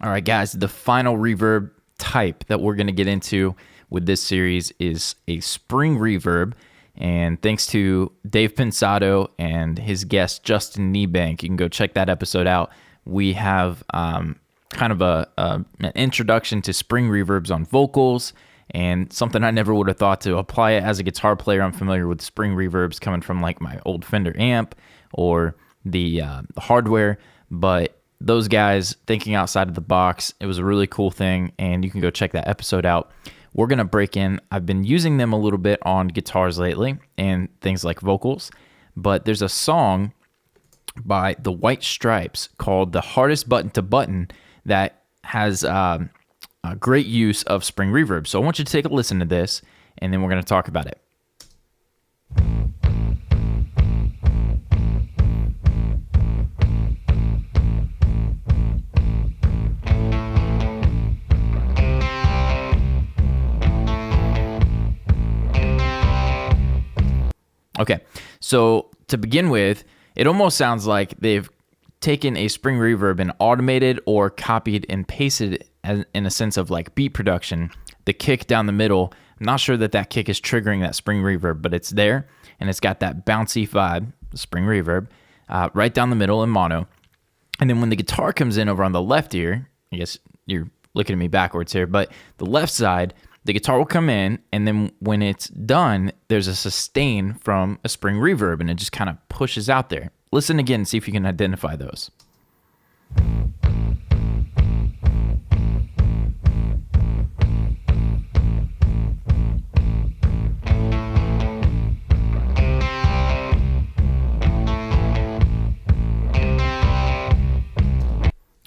All right, guys, the final reverb type that we're going to get into with this series is a spring reverb. And thanks to Dave Pensado and his guest, Justin Niebank, you can go check that episode out. We have kind of an introduction to spring reverbs on vocals, and something I never would have thought to apply it as a guitar player. I'm familiar with spring reverbs coming from like my old Fender amp or the hardware, but those guys thinking outside of the box, it was a really cool thing, and you can go check that episode out. We're going to break in. I've been using them a little bit on guitars lately and things like vocals, but there's a song by the White Stripes called The Hardest Button to Button that has a great use of spring reverb. So I want you to take a listen to this, and then we're going to talk about it. Okay, so to begin with, it almost sounds like they've taken a spring reverb and automated or copied and pasted in a sense of like beat production. The kick down the middle, I'm not sure that kick is triggering that spring reverb, but it's there, and it's got that bouncy vibe, spring reverb, right down the middle in mono. And then when the guitar comes in over on the left ear, I guess you're looking at me backwards here, but the left side, the guitar will come in, and then when it's done, there's a sustain from a spring reverb, and it just kind of pushes out there. Listen again and see if you can identify those.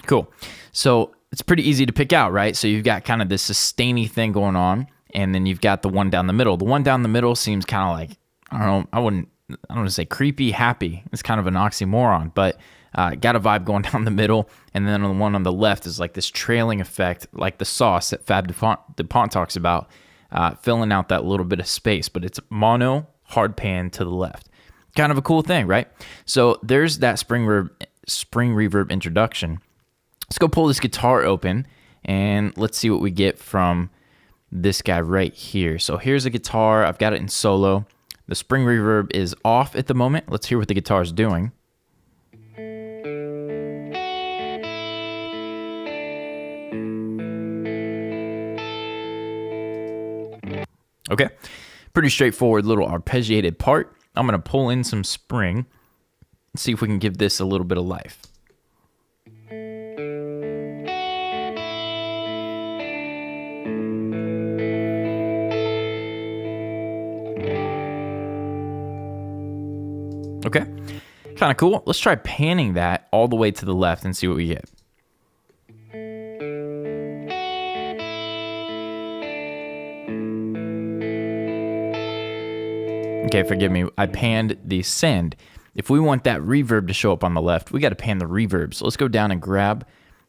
Cool. So it's pretty easy to pick out, right? So you've got kind of this sustainy thing going on, and then you've got the one down the middle. The one down the middle seems kind of like, I don't know, I don't want to say creepy, happy. It's kind of an oxymoron, but got a vibe going down the middle. And then the one on the left is like this trailing effect, like the sauce that Fab DuPont talks about, filling out that little bit of space, but it's mono, hard pan to the left. Kind of a cool thing, right? So there's that spring reverb introduction. Let's go pull this guitar open, and let's see what we get from this guy right here. So here's a guitar. I've got it in solo. The spring reverb is off at the moment. Let's hear what the guitar is doing. Okay, pretty straightforward little arpeggiated part. I'm going to pull in some spring and see if we can give this a little bit of life. Okay, kind of cool. Let's try panning that all the way to the left and see what we get. Okay, forgive me. I panned the send. If we want that reverb to show up on the left, we got to pan the reverb. So let's go down and grab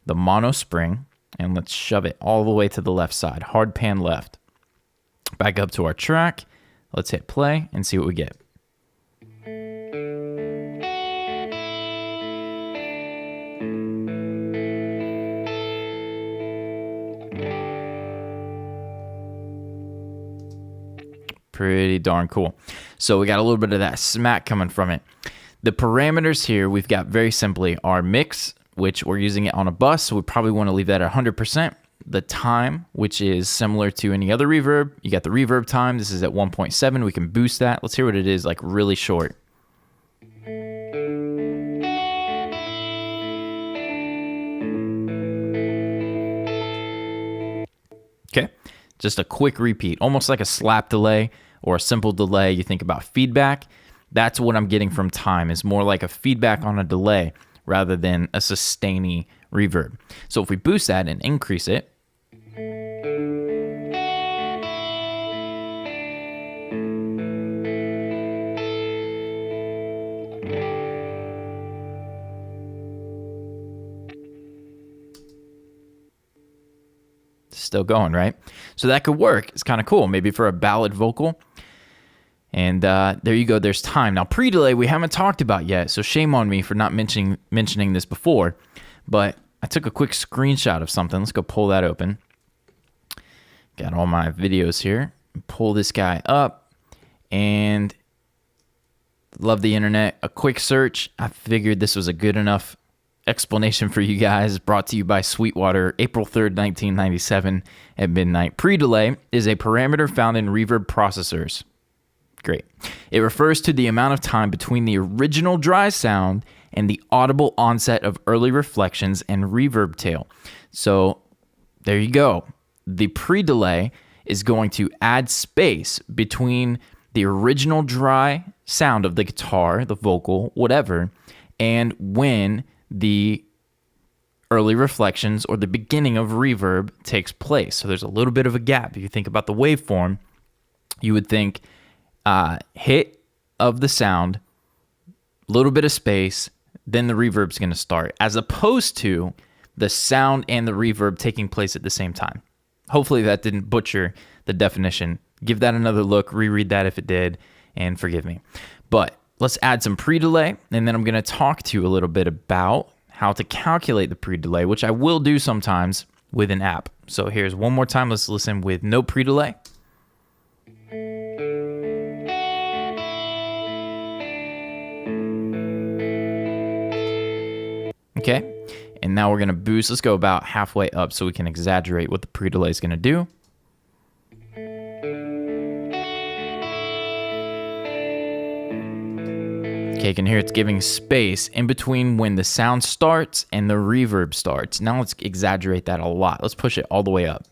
the mono spring, and let's shove it all the way to the left side. Hard pan left. Back up to our track. Let's hit play and see what we get. Pretty darn cool. So we got a little bit of that smack coming from it. The parameters here, we've got very simply our mix, which we're using it on a bus, so we probably want to leave that at 100%. The time, which is similar to any other reverb. You got the reverb time. This is at 1.7. We can boost that. Let's hear what it is, like really short. Okay, just a quick repeat, almost like a slap delay or a simple delay. You think about feedback. That's what I'm getting from time, is more like a feedback on a delay rather than a sustaining reverb. So if we boost that and increase it, still going, right? So that could work. It's kind of cool, maybe for a ballad vocal. And there you go, there's time. Now, pre-delay we haven't talked about yet, so shame on me for not mentioning this before. But I took a quick screenshot of something. Let's go pull that open. Got all my videos here. Pull this guy up, and love the internet. A quick search. I figured this was a good enough explanation for you guys. Brought to you by Sweetwater, April 3rd, 1997 at midnight. Pre-delay is a parameter found in reverb processors. Great. It refers to the amount of time between the original dry sound and the audible onset of early reflections and reverb tail. So there you go. The pre-delay is going to add space between the original dry sound of the guitar, the vocal, whatever, and when the early reflections or the beginning of reverb takes place. So there's a little bit of a gap. If you think about the waveform, you would think hit of the sound, little bit of space, then the reverb's going to start, as opposed to the sound and the reverb taking place at the same time. Hopefully that didn't butcher the definition. Give that another look, reread that if it did, and forgive me. But let's add some pre-delay, and then I'm going to talk to you a little bit about how to calculate the pre-delay, which I will do sometimes with an app. So here's one more time. Let's listen with no pre-delay. Okay, and now we're going to boost. Let's go about halfway up so we can exaggerate what the pre-delay is going to do. Okay, you can hear it's giving space in between when the sound starts and the reverb starts. Now let's exaggerate that a lot. Let's push it all the way up.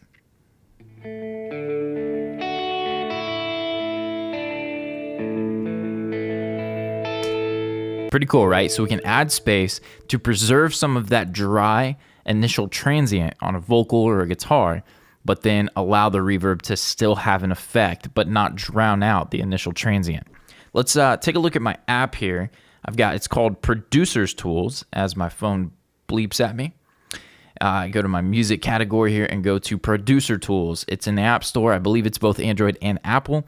Pretty cool, right? So we can add space to preserve some of that dry initial transient on a vocal or a guitar, but then allow the reverb to still have an effect, but not drown out the initial transient. Let's take a look at my app here. It's called Producers Tools, as my phone bleeps at me. I go to my music category here and go to Producer Tools. It's in the App Store. I believe it's both Android and Apple.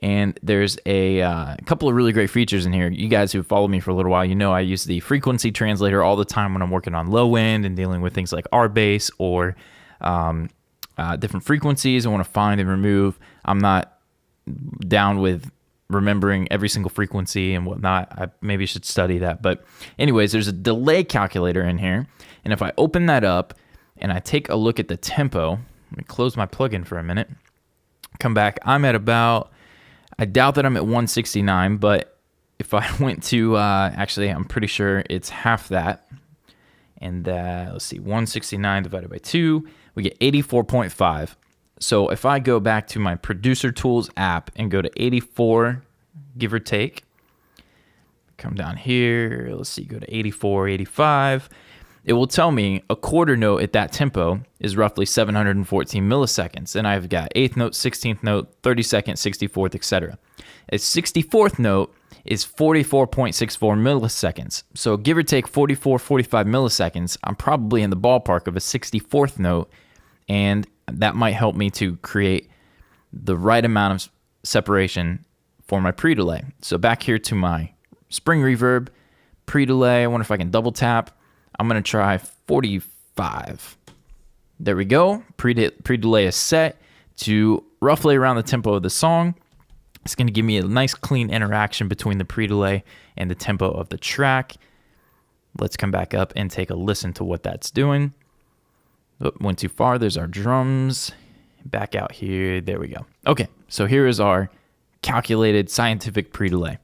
And there's a couple of really great features in here. You guys who followed me for a little while, you know I use the frequency translator all the time when I'm working on low end and dealing with things like R bass or different frequencies I want to find and remove. I'm not down with remembering every single frequency and whatnot. I maybe should study that. But anyways, there's a delay calculator in here. And if I open that up and I take a look at the tempo, let me close my plugin for a minute, come back, I'm at about, I doubt that I'm at 169, but if I went to, actually, I'm pretty sure it's half that. And let's see, 169 divided by 2, we get 84.5. So if I go back to my Producer Tools app and go to 84, give or take, come down here, let's see, go to 84, 85, it will tell me a quarter note at that tempo is roughly 714 milliseconds. And I've got 8th note, 16th note, 32nd, 64th, etc. A 64th note is 44.64 milliseconds. So give or take 44, 45 milliseconds, I'm probably in the ballpark of a 64th note, and that might help me to create the right amount of separation for my pre-delay. So back here to my spring reverb, pre-delay, I wonder if I can double tap. I'm going to try 45. There we go. Pre-delay is set to roughly around the tempo of the song. It's going to give me a nice clean interaction between the pre-delay and the tempo of the track. Let's come back up and take a listen to what that's doing. Oh, went too far. There's our drums. Back out here. There we go. Okay, so here is our calculated scientific pre-delay.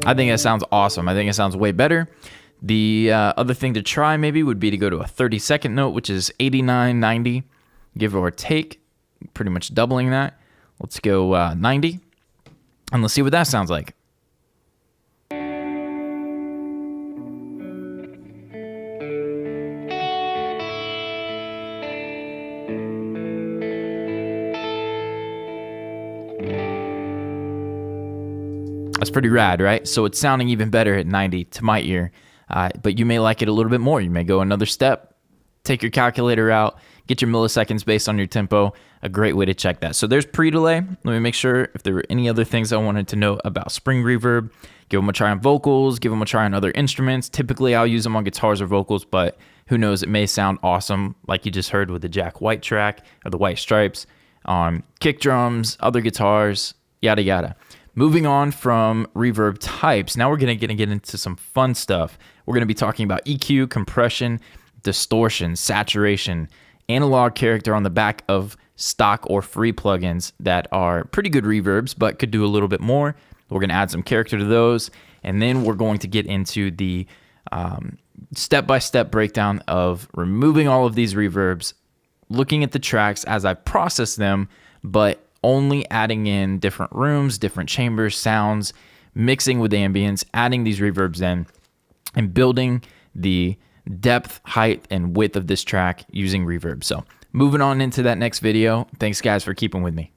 I think that sounds awesome. I think it sounds way better. The other thing to try maybe would be to go to a 32nd note, which is 89, 90, give or take, pretty much doubling that. Let's go 90, and let's see what that sounds like. That's pretty rad, right? So it's sounding even better at 90 to my ear, but you may like it a little bit more. You may go another step, take your calculator out, get your milliseconds based on your tempo. A great way to check that. So there's pre-delay. Let me make sure if there were any other things I wanted to know about Spring Reverb. Give them a try on vocals, give them a try on other instruments. Typically I'll use them on guitars or vocals, but who knows, it may sound awesome like you just heard with the Jack White track or the White Stripes on kick drums, other guitars, yada yada. Moving on from reverb types, now we're gonna get into some fun stuff. We're gonna be talking about EQ, compression, distortion, saturation, analog character on the back of stock or free plugins that are pretty good reverbs but could do a little bit more. We're going to add some character to those, and then we're going to get into the step-by-step breakdown of removing all of these reverbs, looking at the tracks as I process them, but only adding in different rooms, different chambers, sounds, mixing with ambience, adding these reverbs in, and building the depth, height, and width of this track using reverb. So moving on into that next video. Thanks guys for keeping with me.